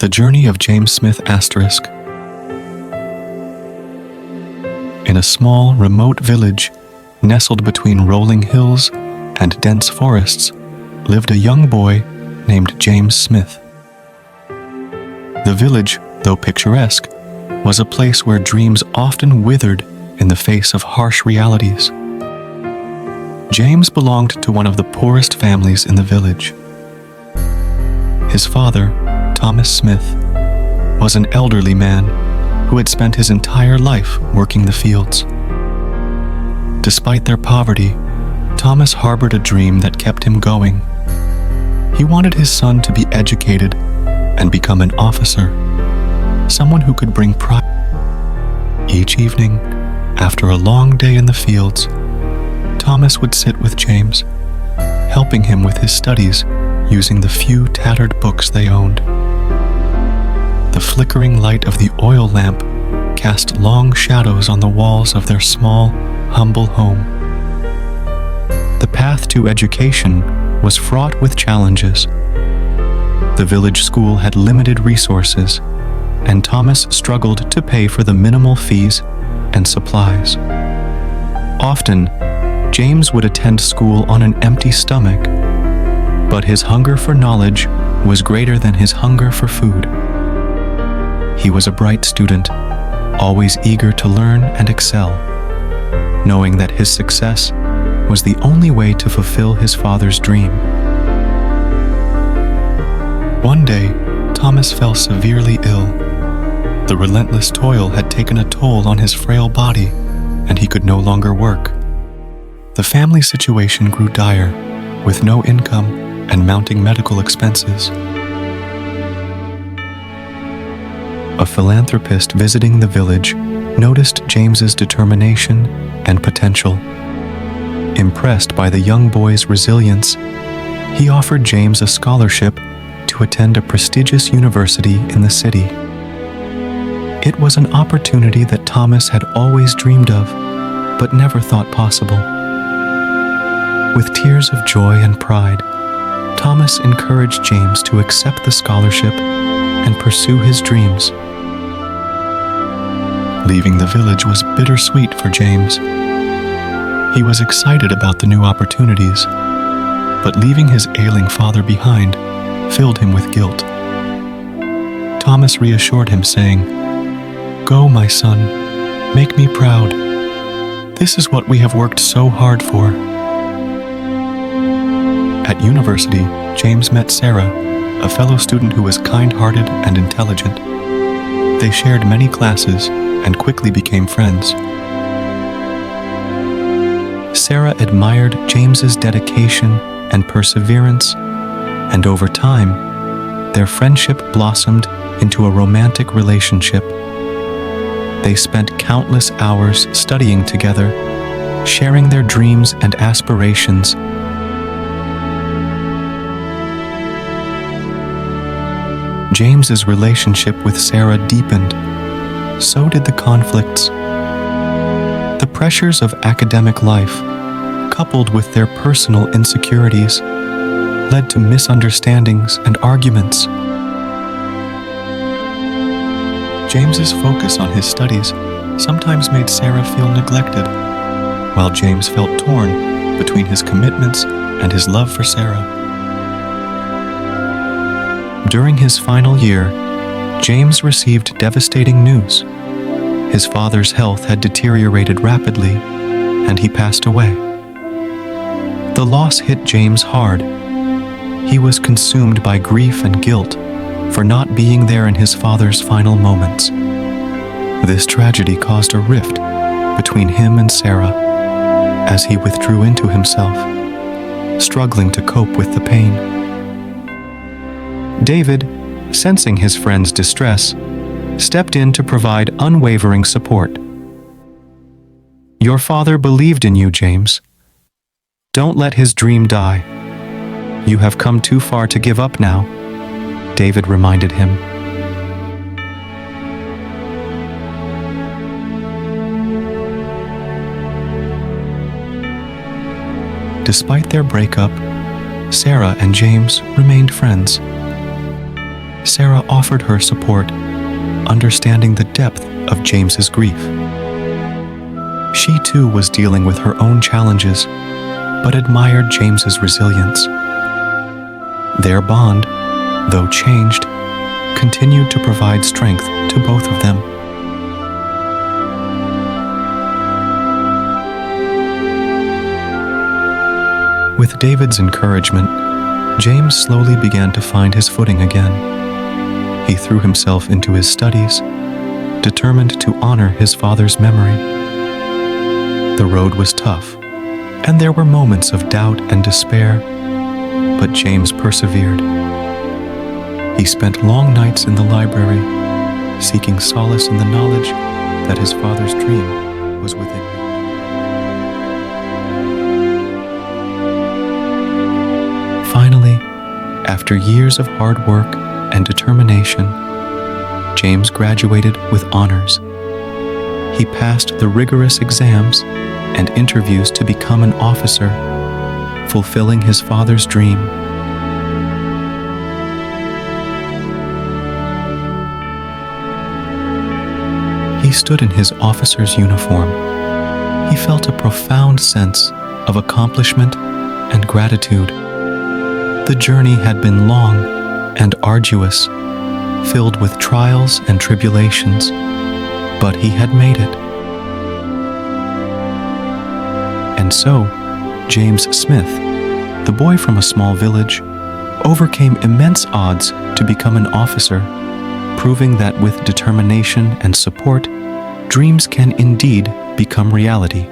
The Journey of James Smith ***. In a small, remote village, nestled between rolling hills and dense forests, lived a young boy named James Smith. The village, though picturesque, was a place where dreams often withered in the face of harsh realities. James belonged to one of the poorest families in the village. His father, Thomas Smith, was an elderly man who had spent his entire life working the fields. Despite their poverty, Thomas harbored a dream that kept him going. He wanted his son to be educated and become an officer, someone who could bring pride. Each evening, after a long day in the fields, Thomas would sit with James, helping him with his studies using the few tattered books they owned. The flickering light of the oil lamp cast long shadows on the walls of their small, humble home. The path to education was fraught with challenges. The village school had limited resources, and Thomas struggled to pay for the minimal fees and supplies. Often, James would attend school on an empty stomach, but his hunger for knowledge was greater than his hunger for food. He was a bright student, always eager to learn and excel, knowing that his success was the only way to fulfill his father's dream. One day, Thomas fell severely ill. The relentless toil had taken a toll on his frail body, and he could no longer work. The family situation grew dire, with no income and mounting medical expenses. A philanthropist visiting the village noticed James's determination and potential. Impressed by the young boy's resilience, he offered James a scholarship to attend a prestigious university in the city. It was an opportunity that Thomas had always dreamed of, but never thought possible. With tears of joy and pride, Thomas encouraged James to accept the scholarship and pursue his dreams. Leaving the village was bittersweet for James. He was excited about the new opportunities, but leaving his ailing father behind filled him with guilt. Thomas reassured him, saying, "Go, my son, make me proud. This is what we have worked so hard for." At university, James met Sarah, a fellow student who was kind-hearted and intelligent. They shared many classes and quickly became friends. Sarah admired James's dedication and perseverance, and over time, their friendship blossomed into a romantic relationship. They spent countless hours studying together, sharing their dreams and aspirations. James's relationship with Sarah deepened. So did the conflicts. The pressures of academic life, coupled with their personal insecurities, led to misunderstandings and arguments. James's focus on his studies sometimes made Sarah feel neglected, while James felt torn between his commitments and his love for Sarah. During his final year, James received devastating news. His father's health had deteriorated rapidly, and he passed away. The loss hit James hard. He was consumed by grief and guilt for not being there in his father's final moments. This tragedy caused a rift between him and Sarah as he withdrew into himself, struggling to cope with the pain. David, sensing his friend's distress, stepped in to provide unwavering support. "Your father believed in you, James. Don't let his dream die. You have come too far to give up now," David reminded him. Despite their breakup, Sarah and James remained friends. Sarah offered her support, understanding the depth of James's grief. She too was dealing with her own challenges, but admired James's resilience. Their bond, though changed, continued to provide strength to both of them. With David's encouragement, James slowly began to find his footing again. He threw himself into his studies, determined to honor his father's memory. The road was tough, and there were moments of doubt and despair, but James persevered. He spent long nights in the library, seeking solace in the knowledge that his father's dream was within reach. Finally, after years of hard work and determination, James graduated with honors. He passed the rigorous exams and interviews to become an officer, fulfilling his father's dream. He stood in his officer's uniform. He felt a profound sense of accomplishment and gratitude. The journey had been long and arduous, filled with trials and tribulations, but he had made it. And so, James Smith, the boy from a small village, overcame immense odds to become an officer, proving that with determination and support, dreams can indeed become reality.